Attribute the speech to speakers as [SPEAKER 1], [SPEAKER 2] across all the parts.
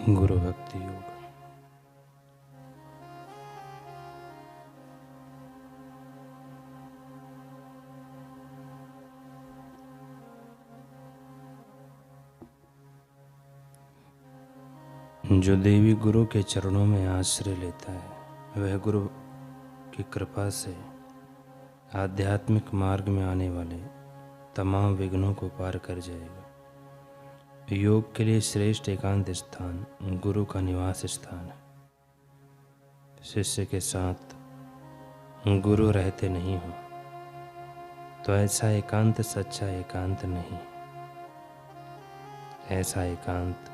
[SPEAKER 1] गुरु भक्ति योग। जो देवी गुरु के चरणों में आश्रय लेता है वह गुरु की कृपा से आध्यात्मिक मार्ग में आने वाले तमाम विघ्नों को पार कर जाएगा। योग के लिए श्रेष्ठ एकांत स्थान गुरु का निवास स्थान है। शिष्य के साथ गुरु रहते नहीं हो तो ऐसा एकांत सच्चा एकांत नहीं। ऐसा एकांत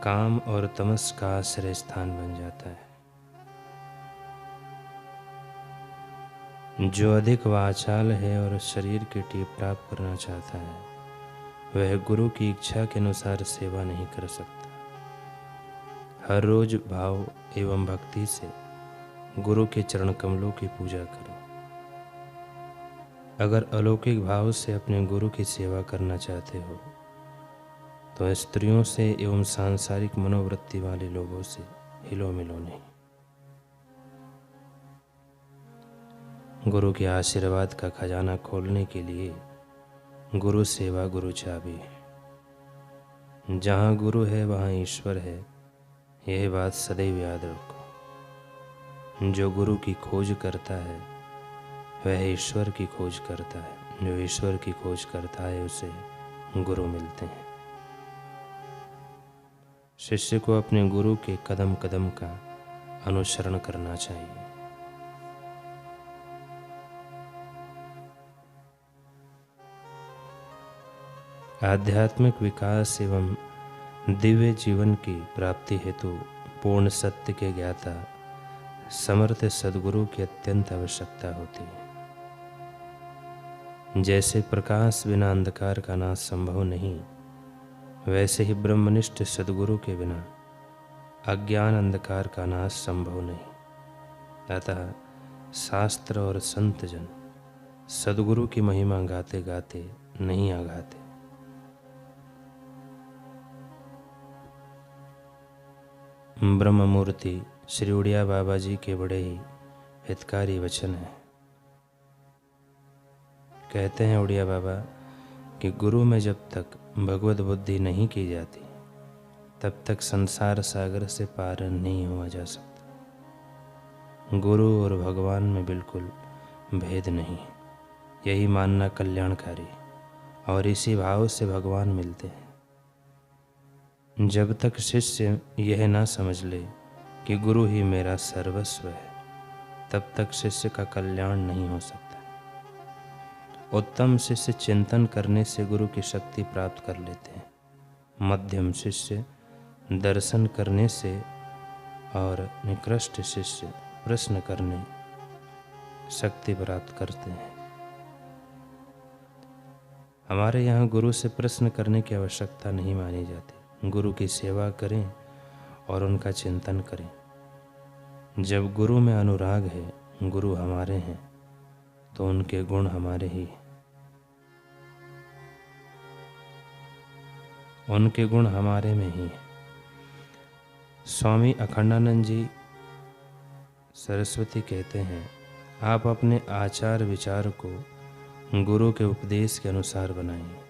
[SPEAKER 1] काम और तमस का आश्रय स्थान बन जाता है। जो अधिक वाचाल है और शरीर के टीप टाप करना चाहता है वह गुरु की इच्छा के अनुसार सेवा नहीं कर सकता। हर रोज भाव एवं भक्ति से गुरु के चरण कमलों की पूजा करो। अगर अलौकिक भाव से अपने गुरु की सेवा करना चाहते हो तो स्त्रियों से एवं सांसारिक मनोवृत्ति वाले लोगों से हिलो मिलो नहीं। गुरु के आशीर्वाद का खजाना खोलने के लिए गुरु सेवा गुरु चाबी है। जहाँ गुरु है वहाँ ईश्वर है, यह बात सदैव याद रखो। जो गुरु की खोज करता है वह ईश्वर की खोज करता है। जो ईश्वर की खोज करता है उसे गुरु मिलते हैं। शिष्य को अपने गुरु के कदम कदम का अनुसरण करना चाहिए। आध्यात्मिक विकास एवं दिव्य जीवन की प्राप्ति हेतु पूर्ण सत्य के ज्ञाता समर्थ सद्गुरु की अत्यंत आवश्यकता होती है। जैसे प्रकाश बिना अंधकार का नाश संभव नहीं, वैसे ही ब्रह्मनिष्ठ सद्गुरु के बिना अज्ञान अंधकार का नाश संभव नहीं। अतः शास्त्र और संत जन सद्गुरु की महिमा गाते गाते नहीं आगाते। ब्रह्म मूर्ति श्री उड़िया बाबा जी के बड़े ही हितकारी वचन हैं। कहते हैं उड़िया बाबा कि गुरु में जब तक भगवत बुद्धि नहीं की जाती तब तक संसार सागर से पार नहीं हुआ जा सकता। गुरु और भगवान में बिल्कुल भेद नहीं। यही मानना कल्याणकारी और इसी भाव से भगवान मिलते हैं। जब तक शिष्य यह ना समझ ले कि गुरु ही मेरा सर्वस्व है तब तक शिष्य का कल्याण नहीं हो सकता। उत्तम शिष्य चिंतन करने से गुरु की शक्ति प्राप्त कर लेते हैं। मध्यम शिष्य दर्शन करने से और निकृष्ट शिष्य प्रश्न करने शक्ति प्राप्त करते हैं। हमारे यहाँ गुरु से प्रश्न करने की आवश्यकता नहीं मानी जाती। गुरु की सेवा करें और उनका चिंतन करें। जब गुरु में अनुराग है, गुरु हमारे हैं, तो उनके गुण हमारे ही हैं। उनके गुण हमारे में ही हैं। स्वामी अखंडानंद जी सरस्वती कहते हैं, आप अपने आचार विचार को गुरु के उपदेश के अनुसार बनाएं।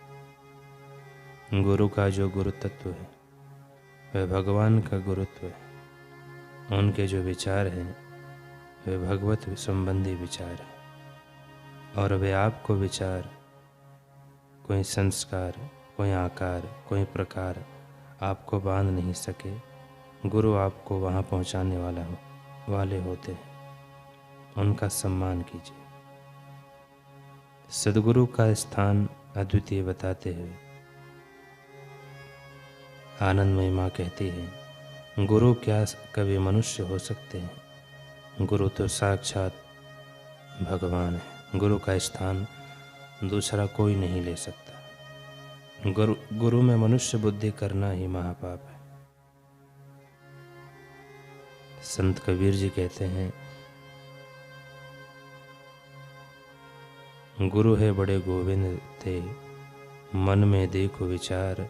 [SPEAKER 1] गुरु का जो गुरु तत्व है वह भगवान का गुरुत्व है। उनके जो विचार हैं वे भगवत संबंधी विचार हैं। और वे आपको विचार, कोई संस्कार, कोई आकार, कोई प्रकार आपको बांध नहीं सके। गुरु आपको वहाँ पहुँचाने वाले होते हैं। उनका सम्मान कीजिए। सद्गुरु का स्थान अद्वितीय बताते हुए आनंदमयी माँ कहती है, गुरु क्या कभी मनुष्य हो सकते हैं? गुरु तो साक्षात भगवान है। गुरु का स्थान दूसरा कोई नहीं ले सकता। गुरु में मनुष्य बुद्धि करना ही महापाप है। संत कबीर जी कहते हैं, गुरु है बड़े गोविंद थे, मन में देखो विचार,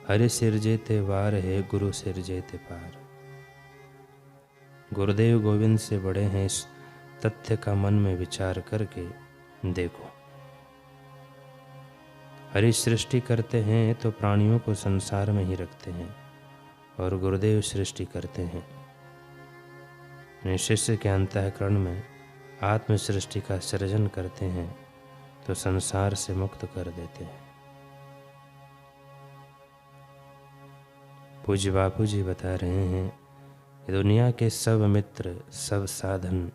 [SPEAKER 1] हरि सिरजेते वार है, गुरु सिरजेते पार। गुरुदेव गोविंद से बड़े हैं, इस तथ्य का मन में विचार करके देखो। हरि सृष्टि करते हैं तो प्राणियों को संसार में ही रखते हैं, और गुरुदेव सृष्टि करते हैं। शिष्य के अंतःकरण में आत्म सृष्टि का सृजन करते हैं तो संसार से मुक्त कर देते हैं। पूज्य बापू जी बता रहे हैं कि दुनिया के सब मित्र, सब साधन,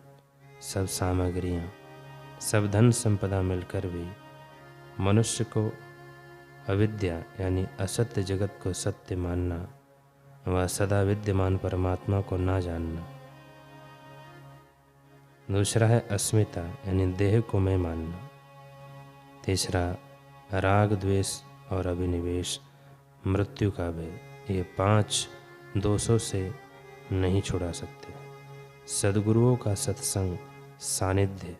[SPEAKER 1] सब सामग्रियाँ, सब धन संपदा मिलकर भी मनुष्य को अविद्या यानी असत्य जगत को सत्य मानना व सदा विद्यमान परमात्मा को ना जानना। दूसरा है अस्मिता यानी देह को मैं मानना। तीसरा राग, द्वेष और अभिनिवेश, मृत्यु का भय। ये 5 दोषों से नहीं छुड़ा सकते। सद्गुरुओं का सत्संग, सानिध्य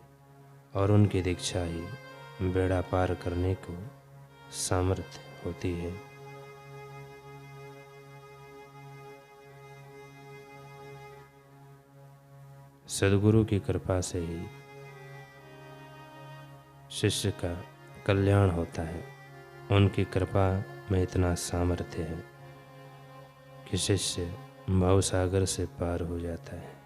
[SPEAKER 1] और उनकी दीक्षा ही बेड़ा पार करने को सामर्थ्य होती है। सद्गुरु की कृपा से ही शिष्य का कल्याण होता है। उनकी कृपा में इतना सामर्थ्य है कि शिष्य भवसागर से पार हो जाता है।